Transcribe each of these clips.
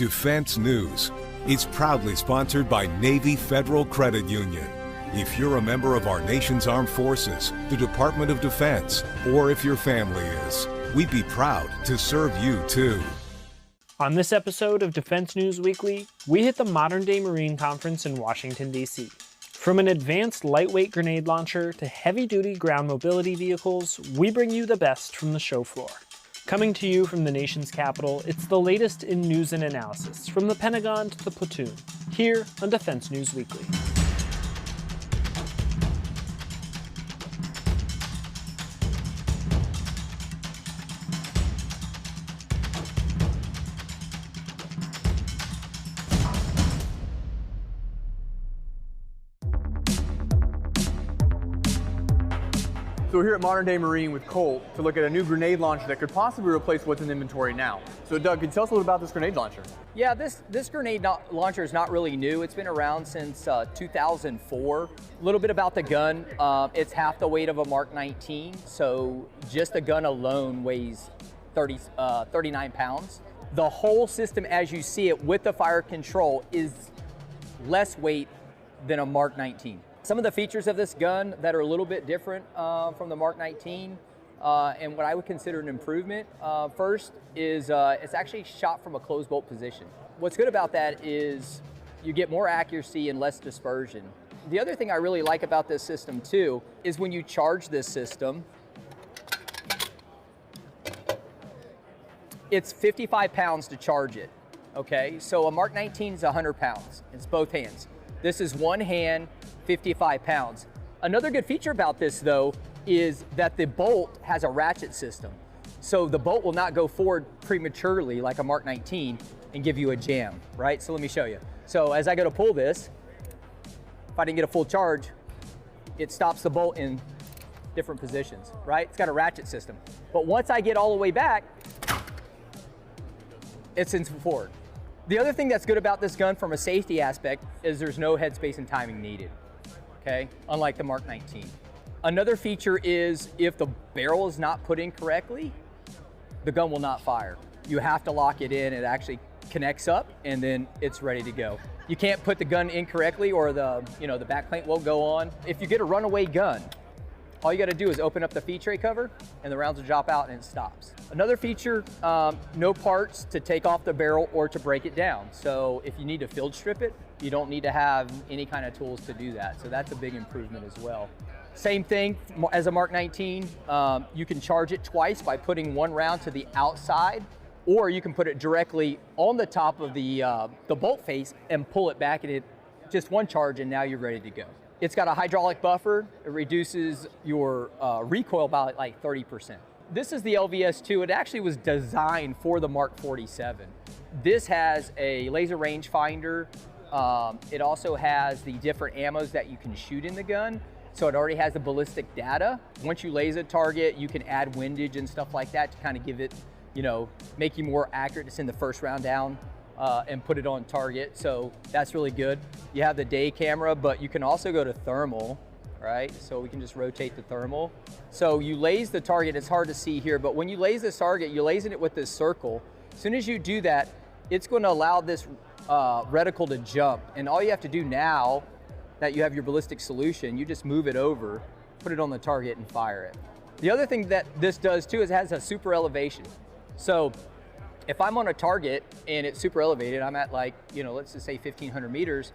Defense News. It's proudly sponsored by Navy Federal Credit Union. If you're a member of our nation's armed forces, the Department of Defense, or if your family is, we'd be proud to serve you too. On this episode of Defense News Weekly, we hit the Modern Day Marine Conference in Washington, D.C. From an advanced lightweight grenade launcher to heavy-duty ground mobility vehicles, we bring you the best from the show floor. Coming to you from the nation's capital, it's the latest in news and analysis, from the Pentagon to the platoon, here on Defense News Weekly. So we're here at Modern Day Marine with Colt to look at a new grenade launcher that could possibly replace what's in inventory now. So Doug, can you tell us a little about this grenade launcher? Yeah, this grenade launcher is not really new. It's been around since 2004. A little bit about the gun. It's half the weight of a Mark 19, so just the gun alone weighs 39 pounds. The whole system, as you see it with the fire control, is less weight than a Mark 19. Some of the features of this gun that are a little bit different from the Mark 19 and what I would consider an improvement, first is it's actually shot from a closed bolt position. What's good about that is you get more accuracy and less dispersion. The other thing I really like about this system too is when you charge this system, it's 55 pounds to charge it, okay? So a Mark 19 is 100 pounds, it's both hands. This is one hand, 55 pounds. Another good feature about this though is that the bolt has a ratchet system. So the bolt will not go forward prematurely like a Mark 19 and give you a jam, right? So let me show you. So as I go to pull this, if I didn't get a full charge, it stops the bolt in different positions, right? It's got a ratchet system. But once I get all the way back, it's in forward. The other thing that's good about this gun from a safety aspect is there's no headspace and timing needed. Okay, unlike the Mark 19. Another feature is if the barrel is not put in correctly, the gun will not fire. You have to lock it in, it actually connects up and then it's ready to go. You can't put the gun incorrectly or the back plate won't go on. If you get a runaway gun, all you gotta do is open up the feed tray cover and the rounds will drop out and it stops. Another feature, no parts to take off the barrel or to break it down. So if you need to field strip it, you don't need to have any kind of tools to do that. So that's a big improvement as well. Same thing as a Mark 19, you can charge it twice by putting one round to the outside, or you can put it directly on the top of the bolt face and pull it back and just one charge and now you're ready to go. It's got a hydraulic buffer. It reduces your recoil by like 30%. This is the LVS2. It actually was designed for the Mark 47. This has a laser rangefinder. It also has the different ammos that you can shoot in the gun. So it already has the ballistic data. Once you laser target, you can add windage and stuff like that to kind of give it, make you more accurate to send the first round down and put it on target. So that's really good. You have the day camera, but you can also go to thermal, right? So we can just rotate the thermal. So you laze the target, it's hard to see here, but when you laze this target, you're lasing it with this circle. As soon as you do that, it's going to allow this reticle to jump. And all you have to do now that you have your ballistic solution, you just move it over, put it on the target and fire it. The other thing that this does too is it has a super elevation. So if I'm on a target and it's super elevated, I'm at like, let's just say 1,500 meters,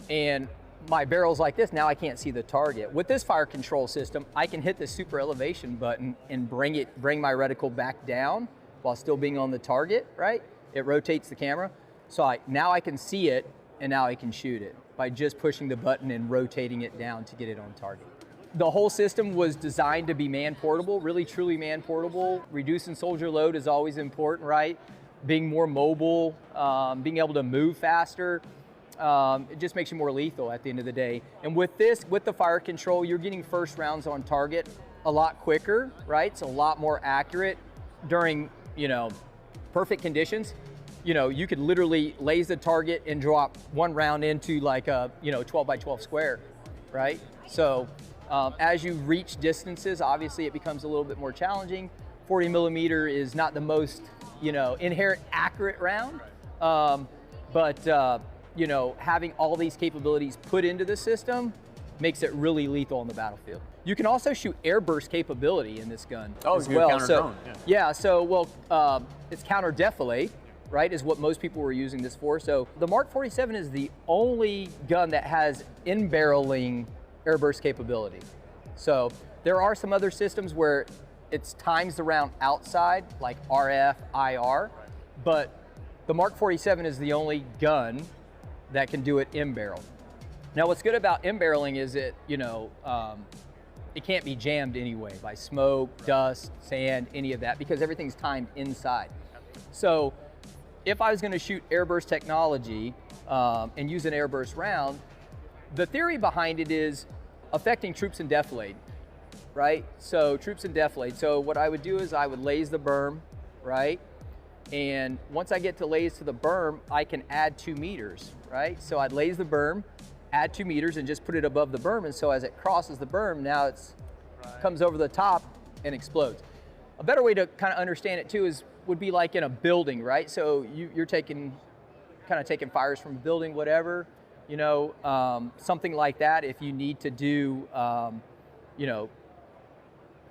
and my barrel's like this, now I can't see the target. With this fire control system, I can hit the super elevation button and bring my reticle back down while still being on the target, right? It rotates the camera. So now I can see it and now I can shoot it by just pushing the button and rotating it down to get it on target. The whole system was designed to be man-portable, really truly man-portable. Reducing soldier load is always important, right? Being more mobile, being able to move faster, it just makes you more lethal at the end of the day. And with this, with the fire control, you're getting first rounds on target a lot quicker, right? It's a lot more accurate during, perfect conditions. You could literally laze the target and drop one round into like a 12 by 12 square, right? So as you reach distances, obviously it becomes a little bit more challenging. 40 millimeter is not the most inherent accurate round, You know, having all these capabilities put into the system makes it really lethal on the battlefield. You can also shoot airburst capability in this gun as well. Counter-drone, It's counter-defilade, right, is what most people were using this for. So the Mark 47 is the only gun that has in-barreling airburst capability. So there are some other systems where it's times the round outside, like RF, IR, but the Mark 47 is the only gun that can do it in barrel. Now, what's good about in barreling is it can't be jammed anyway by smoke, dust, sand, any of that, because everything's timed inside. So if I was going to shoot airburst technology and use an airburst round, the theory behind it is affecting troops in defilade, right? So troops in defilade. So what I would do is I would laze the berm, right? And once I get to laze to the berm, I can add 2 meters, right? So I'd laze the berm, add 2 meters, and just put it above the berm. And so as it crosses the berm, now it's comes over the top and explodes. A better way to kind of understand it too would be like in a building, right? So you're taking fires from a building, whatever, you know, something like that. If you need to do, you know,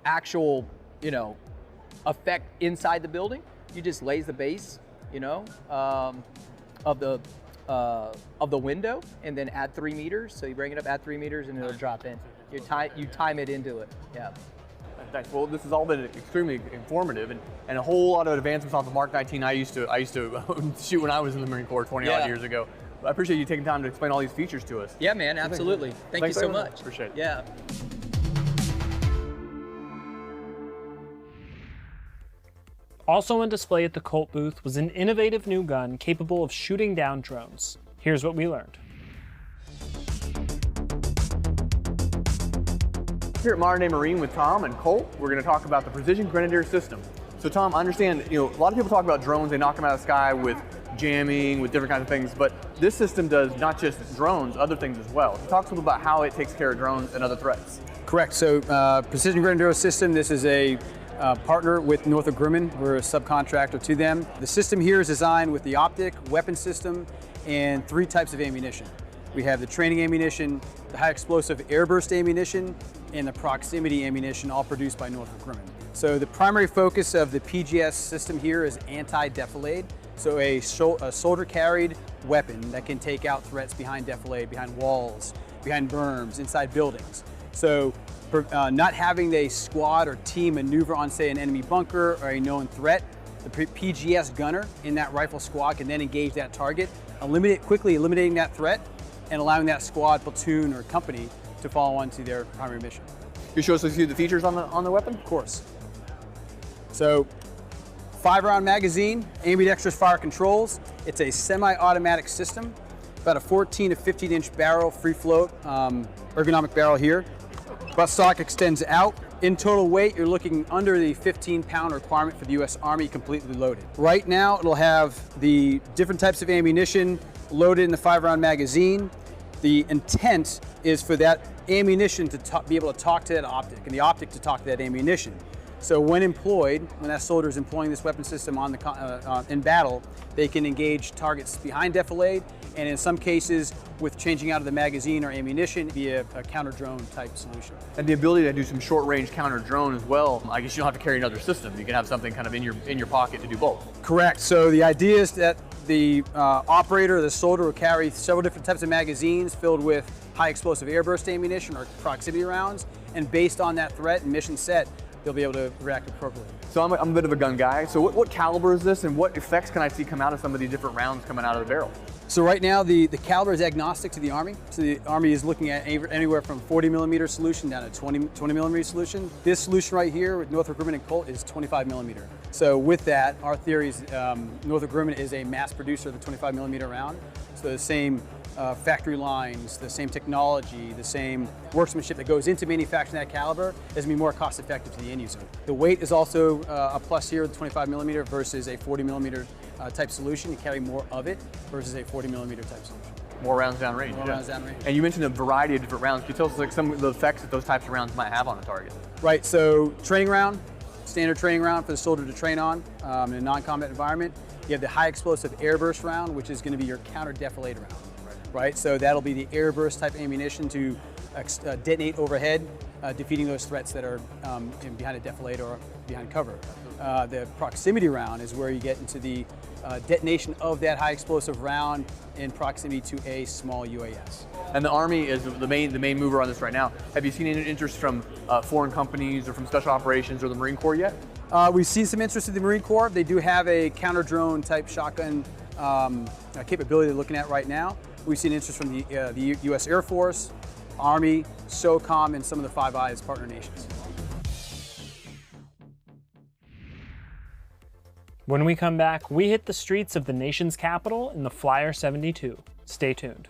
actual, you know, effect inside the building, you just laze the base, you know, of the window, and then add 3 meters. So you bring it up, add 3 meters, and it'll drop in. You time it into it. Yeah. Thanks. Well, this has all been extremely informative, and a whole lot of advancements off the Mark 19 I used to shoot when I was in the Marine Corps 20 odd years ago. I appreciate you taking time to explain all these features to us. Yeah, man, absolutely. Thank you so much. Appreciate it. Yeah. Also on display at the Colt booth was an innovative new gun capable of shooting down drones. Here's what we learned. Here at Modern Day Marine with Tom and Colt, we're going to talk about the Precision Grenadier system. So Tom, I understand, you know, a lot of people talk about drones, they knock them out of the sky with jamming, with different kinds of things, but this system does not just drones, other things as well. So talk to us about how it takes care of drones and other threats. Correct. So Precision Grenadier system, this is a partner with Northrop Grumman. We're a subcontractor to them. The system here is designed with the optic, weapon system, and 3 types of ammunition. We have the training ammunition, the high explosive airburst ammunition, and the proximity ammunition, all produced by Northrop Grumman. So the primary focus of the PGS system here is anti-defilade. So a soldier-carried weapon that can take out threats behind defilade, behind walls, behind berms, inside buildings. So not having a squad or team maneuver on, say, an enemy bunker or a known threat, the PGS gunner in that rifle squad can then engage that target, quickly eliminating that threat, and allowing that squad, platoon, or company to follow on to their primary mission. You show us a few of the features on the weapon? Of course. So, 5-round magazine, ambidextrous fire controls. It's a semi-automatic system, about a 14 to 15-inch barrel, free float, ergonomic barrel here. Butt stock extends out. In total weight, you're looking under the 15-pound requirement for the U.S. Army, completely loaded. Right now, it'll have the different types of ammunition loaded in the 5-round magazine. The intent is for that ammunition to be able to talk to that optic, and the optic to talk to that ammunition. So when employed, when that soldier is employing this weapon system in battle, they can engage targets behind defilade, and in some cases, with changing out of the magazine or ammunition, via a counter-drone type solution. And the ability to do some short-range counter-drone as well. I guess you don't have to carry another system. You can have something kind of in your pocket to do both. Correct. So the idea is that the operator, the soldier, will carry several different types of magazines filled with high explosive airburst ammunition or proximity rounds, and based on that threat and mission set, they'll be able to react appropriately. So I'm a bit of a gun guy. So what caliber is this, and what effects can I see come out of some of these different rounds coming out of the barrel? So right now, the caliber is agnostic to the Army. So the Army is looking at anywhere from 40 millimeter solution down to 20 millimeter solution. This solution right here with Northrop Grumman and Colt is 25 millimeter. So with that, our theory is Northrop Grumman is a mass producer of the 25 millimeter round. So the same factory lines, the same technology, the same workmanship that goes into manufacturing that caliber is going to be more cost effective to the end user. The weight is also a plus here, the 25 millimeter versus a 40 millimeter type solution. You carry more of it versus a 40 millimeter type solution. More rounds downrange. More rounds downrange. And you mentioned a variety of different rounds. Can you tell us like some of the effects that those types of rounds might have on a target? Right, so training round, standard training round for the soldier to train on in a non-combat environment. You have the high explosive air burst round, which is going to be your counter defilade round, right? So that'll be the air burst type ammunition to detonate overhead, defeating those threats that are behind a defilade or behind cover. The proximity round is where you get into the detonation of that high explosive round in proximity to a small UAS. And the Army is the main mover on this right now. Have you seen any interest from foreign companies or from Special Operations or the Marine Corps yet? We've seen some interest in the Marine Corps. They do have a counter-drone type shotgun capability they're looking at right now. We've seen interest from the U.S. Air Force, Army, SOCOM, and some of the Five Eyes partner nations. When we come back, we hit the streets of the nation's capital in the Flyer 72. Stay tuned.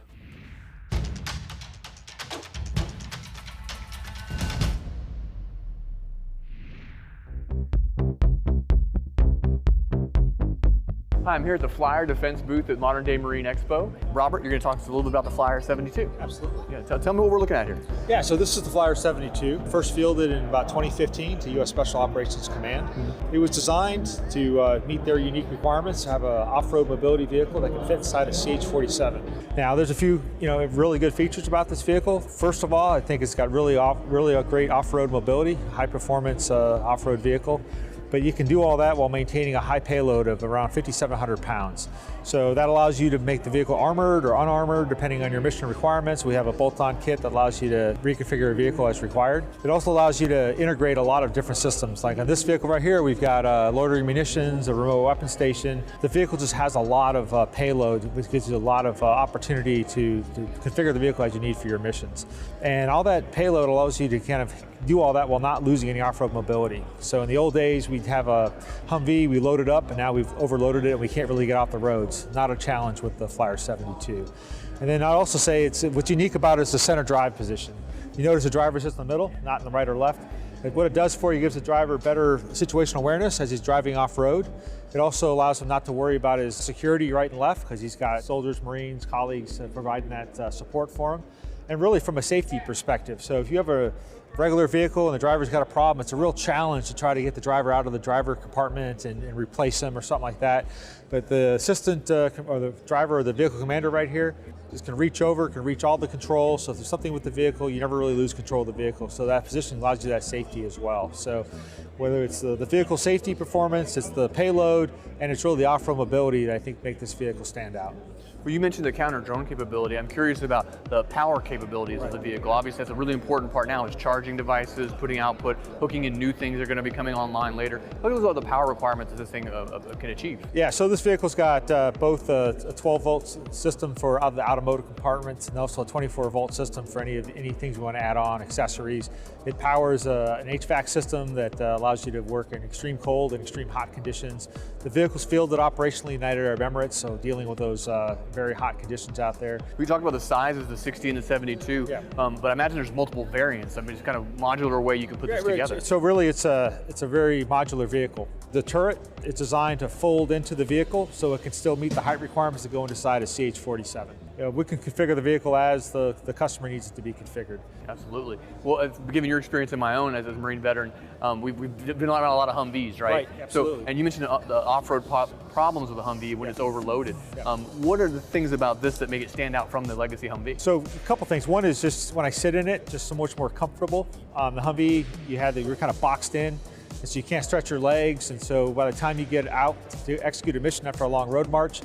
Hi, I'm here at the Flyer Defense booth at Modern Day Marine Expo. Robert, you're going to talk to us a little bit about the Flyer 72. Absolutely. Yeah, tell me what we're looking at here. Yeah, so this is the Flyer 72, first fielded in about 2015 to U.S. Special Operations Command. It was designed to meet their unique requirements, to have an off-road mobility vehicle that can fit inside a CH-47. Now, there's a few, really good features about this vehicle. First of all, I think it's got really a great off-road mobility, high-performance off-road vehicle. But you can do all that while maintaining a high payload of around 5,700 pounds. So that allows you to make the vehicle armored or unarmored depending on your mission requirements. We have a bolt-on kit that allows you to reconfigure a vehicle as required. It also allows you to integrate a lot of different systems. Like on this vehicle right here, we've got loitering munitions, a remote weapon station. The vehicle just has a lot of payload, which gives you a lot of opportunity to configure the vehicle as you need for your missions. And all that payload allows you to kind of do all that while not losing any off-road mobility. So in the old days, we'd have a Humvee, we load it up, and now we've overloaded it and we can't really get off the roads. Not a challenge with the Flyer 72. And then I'd also say what's unique about it is the center drive position. You notice the driver's just in the middle, not in the right or left. What it does for you, gives the driver better situational awareness as he's driving off-road. It also allows him not to worry about his security right and left because he's got soldiers, Marines, colleagues providing that support for him. And really from a safety perspective. So if you have a regular vehicle and the driver's got a problem, it's a real challenge to try to get the driver out of the driver compartment and replace him or something like that. But the assistant or the driver or the vehicle commander right here just can reach over, can reach all the controls. So if there's something with the vehicle, you never really lose control of the vehicle. So that position allows you that safety as well. So whether it's the vehicle safety performance, it's the payload, and it's really the off-road mobility that I think make this vehicle stand out. Well, you mentioned the counter-drone capability. I'm curious about the power capabilities of the vehicle. Obviously, that's a really important part now is charging devices, putting output, hooking in new things that are going to be coming online later. Look at what the power requirements that this thing can achieve. Yeah, so this vehicle's got both a 12-volt system for the automotive compartments and also a 24-volt system for any things you want to add on, accessories. It powers an HVAC system that allows you to work in extreme cold and extreme hot conditions. The vehicle's fielded operationally United Arab Emirates, so dealing with those very hot conditions out there. We talked about the sizes, the 60 and the 72, yeah. But I imagine there's multiple variants. I mean, it's kind of modular way you can put this together. So really it's a very modular vehicle. The turret is designed to fold into the vehicle so it can still meet the height requirements that go inside a CH-47. We can configure the vehicle as the customer needs it to be configured. Absolutely. Well, given your experience in my own as a Marine veteran, we've been around a lot of Humvees, right? Right, absolutely. So, and you mentioned the off-road problems with a Humvee when it's overloaded. Yeah. What are the things about this that make it stand out from the legacy Humvee? So a couple things. One is just when I sit in it, just so much more comfortable. The Humvee, you're kind of boxed in, and so you can't stretch your legs, and so by the time you get out to execute a mission after a long road march,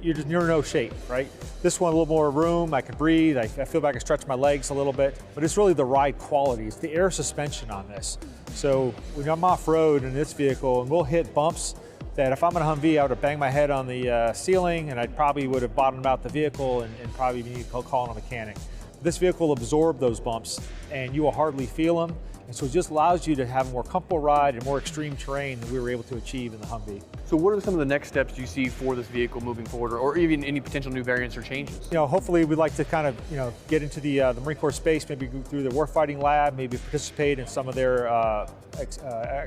you're in no shape, right? This one, a little more room, I can breathe, I feel like I can stretch my legs a little bit, but it's really the ride quality. It's the air suspension on this. So when I'm off-road in this vehicle, and we'll hit bumps that if I'm in a Humvee, I would have banged my head on the ceiling, and I probably would have bottomed out the vehicle and probably need to call on a mechanic. This vehicle will absorb those bumps, and you will hardly feel them. And so it just allows you to have a more comfortable ride and more extreme terrain than we were able to achieve in the Humvee. So what are some of the next steps you see for this vehicle moving forward, or even any potential new variants or changes? Hopefully we'd like to kind of, get into the Marine Corps space, maybe go through the warfighting lab, maybe participate in some of their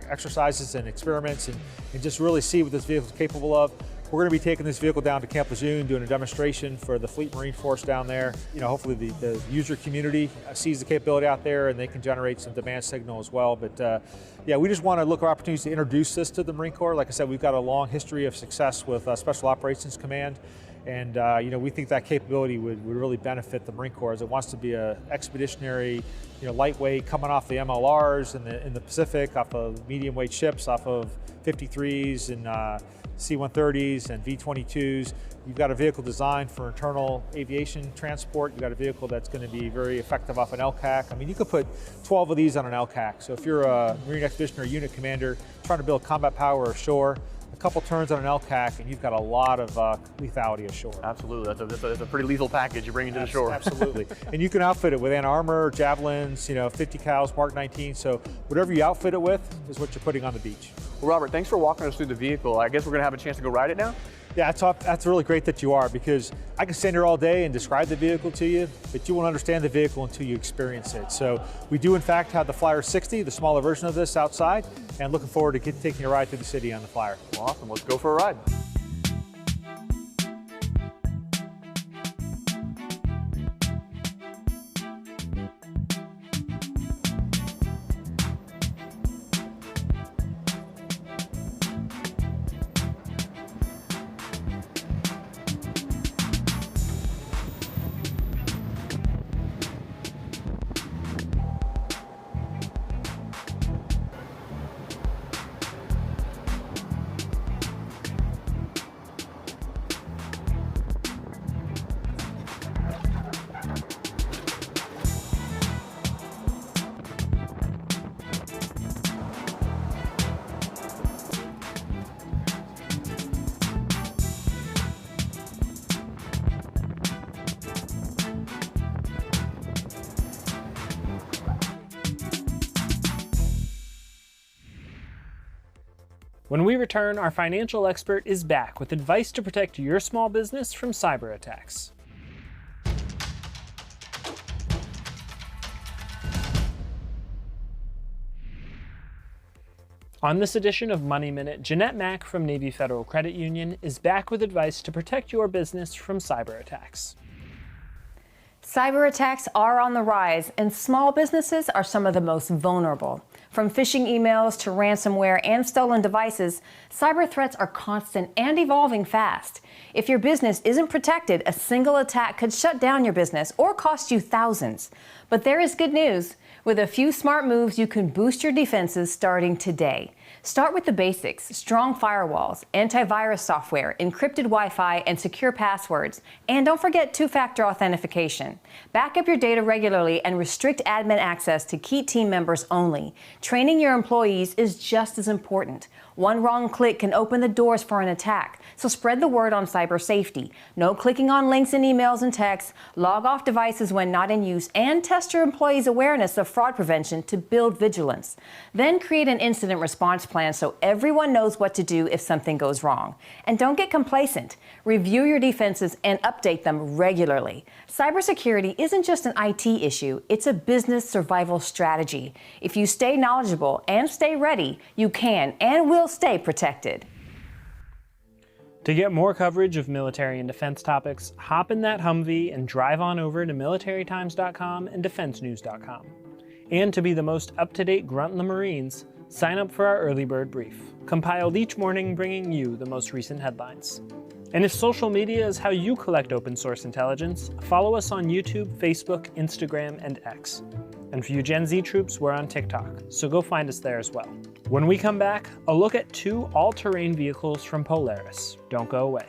exercises and experiments and just really see what this vehicle is capable of. We're going to be taking this vehicle down to Camp Lejeune, doing a demonstration for the Fleet Marine Force down there. Hopefully the user community sees the capability out there and they can generate some demand signal as well. But yeah, we just want to look for opportunities to introduce this to the Marine Corps. Like I said, we've got a long history of success with Special Operations Command. And we think that capability would really benefit the Marine Corps as it wants to be a expeditionary, lightweight, coming off the MLRs in the Pacific, off of medium weight ships, off of 53s and C-130s and V-22s. You've got a vehicle designed for internal aviation transport. You've got a vehicle that's going to be very effective off an LCAC. I mean, you could put 12 of these on an LCAC. So if you're a Marine Expeditionary Unit commander trying to build combat power ashore, a couple turns on an LCAC and you've got a lot of lethality ashore. Absolutely, that's a pretty lethal package you're bringing to the shore. Absolutely, and you can outfit it with anti-armor, javelins, 50 cals, Mark 19, so whatever you outfit it with is what you're putting on the beach. Well, Robert, thanks for walking us through the vehicle. I guess we're gonna have a chance to go ride it now? Yeah, that's really great that you are, because I can stand here all day and describe the vehicle to you, but you won't understand the vehicle until you experience it. So we do in fact have the Flyer 60, the smaller version of this outside, and looking forward to taking a ride through the city on the Flyer. Awesome, let's go for a ride. When we return, our financial expert is back with advice to protect your small business from cyber attacks. On this edition of Money Minute, Jeanette Mack from Navy Federal Credit Union is back with advice to protect your business from cyber attacks. Cyber attacks are on the rise, and small businesses are some of the most vulnerable. From phishing emails to ransomware and stolen devices, cyber threats are constant and evolving fast. If your business isn't protected, a single attack could shut down your business or cost you thousands. But there is good news. With a few smart moves, you can boost your defenses starting today. Start with the basics: strong firewalls, antivirus software, encrypted Wi-Fi, and secure passwords. And don't forget two-factor authentication. Back up your data regularly and restrict admin access to key team members only. Training your employees is just as important. One wrong click can open the doors for an attack, so spread the word on cyber safety. No clicking on links in emails and texts, log off devices when not in use, and test your employees' awareness of fraud prevention to build vigilance. Then create an incident response plan so everyone knows what to do if something goes wrong. And don't get complacent. Review your defenses and update them regularly. Cybersecurity isn't just an IT issue, it's a business survival strategy. If you stay knowledgeable and stay ready, you can and will stay protected. To get more coverage of military and defense topics, hop in that Humvee and drive on over to militarytimes.com and defensenews.com. And to be the most up-to-date grunt in the Marines, sign up for our early bird brief, compiled each morning bringing you the most recent headlines. And if social media is how you collect open source intelligence, follow us on YouTube, Facebook, Instagram, and X. And for you Gen Z troops, we're on TikTok, so go find us there as well. When we come back, a look at 2 all-terrain vehicles from Polaris. Don't go away.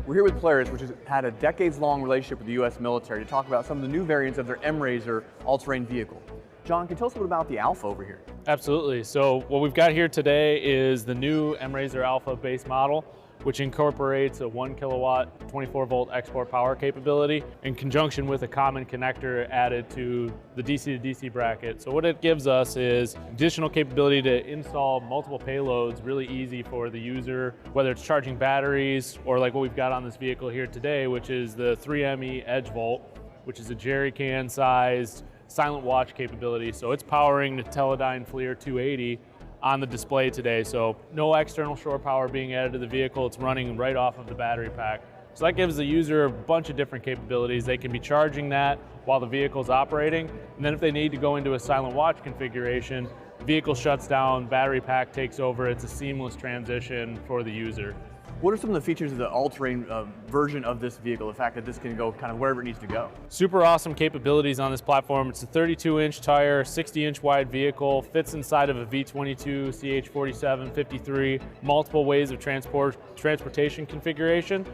We're here with Polaris, which has had a decades-long relationship with the U.S. military, to talk about some of the new variants of their M-Razor all-terrain vehicle. John, can you tell us a little about the Alpha over here? Absolutely. So what we've got here today is the new M-Razor Alpha base model, which incorporates a 1 kilowatt, 24 volt export power capability in conjunction with a common connector added to the DC to DC bracket. So what it gives us is additional capability to install multiple payloads really easy for the user, whether it's charging batteries or like what we've got on this vehicle here today, which is the 3ME Edge Volt, which is a jerry can sized silent watch capability. So it's powering the Teledyne FLIR 280 on the display today. So no external shore power being added to the vehicle. It's running right off of the battery pack. So that gives the user a bunch of different capabilities. They can be charging that while the vehicle's operating. And then if they need to go into a silent watch configuration, vehicle shuts down, battery pack takes over. It's a seamless transition for the user. What are some of the features of the all-terrain version of this vehicle, the fact that this can go kind of wherever it needs to go? Super awesome capabilities on this platform. It's a 32-inch tire, 60-inch wide vehicle, fits inside of a V22, CH47, 53, multiple ways of transportation configuration,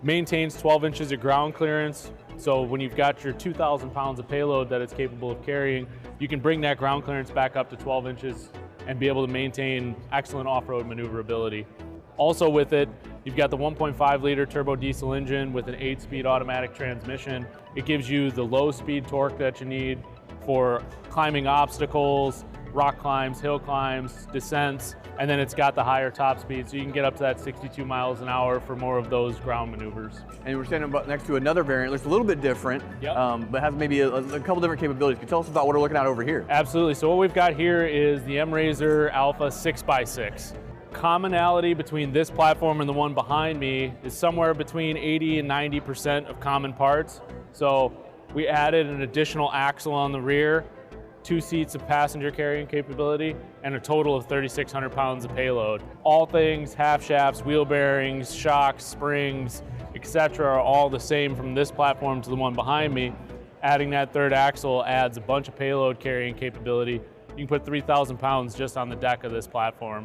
maintains 12 inches of ground clearance. So when you've got your 2,000 pounds of payload that it's capable of carrying, you can bring that ground clearance back up to 12 inches and be able to maintain excellent off-road maneuverability. Also with it, you've got the 1.5 liter turbo diesel engine with an 8-speed automatic transmission. It gives you the low speed torque that you need for climbing obstacles, rock climbs, hill climbs, descents, and then it's got the higher top speed, so you can get up to that 62 miles an hour for more of those ground maneuvers. And we're standing next to another variant, looks a little bit different, Yep. but has maybe a couple different capabilities. Can you tell us about what we're looking at over here? Absolutely, so what we've got here is the MRZR Alpha 6x6. Commonality between this platform and the one behind me is somewhere between 80 and 90% of common parts. So we added an additional axle on the rear, 2 seats of passenger carrying capability, and a total of 3,600 pounds of payload. All things, half shafts, wheel bearings, shocks, springs, etc. are all the same from this platform to the one behind me. Adding that third axle adds a bunch of payload carrying capability. You can put 3,000 pounds just on the deck of this platform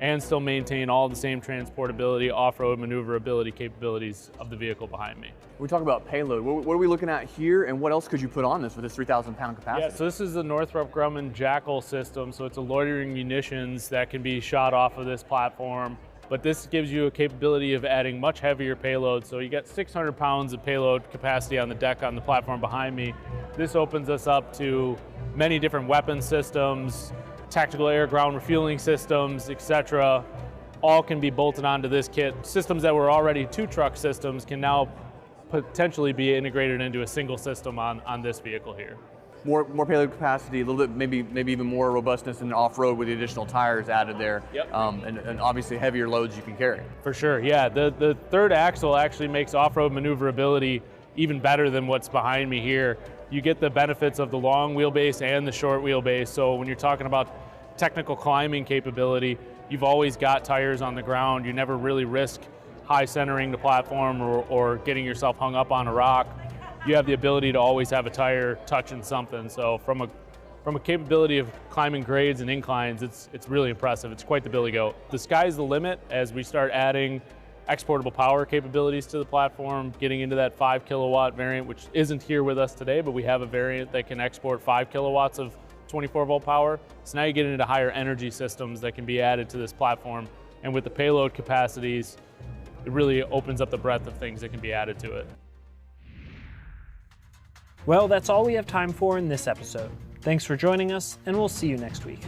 and still maintain all the same transportability, off-road maneuverability capabilities of the vehicle behind me. We talk about payload. What are we looking at here, and what else could you put on this with this 3,000 pound capacity? Yeah, so this is the Northrop Grumman Jackal system, so it's a loitering munitions that can be shot off of this platform, but this gives you a capability of adding much heavier payload. So you got 600 pounds of payload capacity on the deck on the platform behind me. This opens us up to many different weapon systems, tactical air ground refueling systems, etc. All can be bolted onto this kit. Systems that were already 2-truck systems can now potentially be integrated into a single system on this vehicle here. More payload capacity, a little bit, maybe even more robustness in off-road with the additional tires added there. Yep. And obviously heavier loads you can carry. For sure, yeah. The third axle actually makes off-road maneuverability even better than what's behind me here. You get the benefits of the long wheelbase and the short wheelbase. So when you're talking about technical climbing capability, you've always got tires on the ground. You never really risk high centering the platform or getting yourself hung up on a rock. You have the ability to always have a tire touching something. So from a capability of climbing grades and inclines, it's really impressive. It's quite the billy goat. The sky's the limit as we start adding exportable power capabilities to the platform, getting into that 5 kilowatt variant, which isn't here with us today, but we have a variant that can export 5 kilowatts of 24 volt power. So now you get into higher energy systems that can be added to this platform. And with the payload capacities, it really opens up the breadth of things that can be added to it. Well, that's all we have time for in this episode. Thanks for joining us, and we'll see you next week.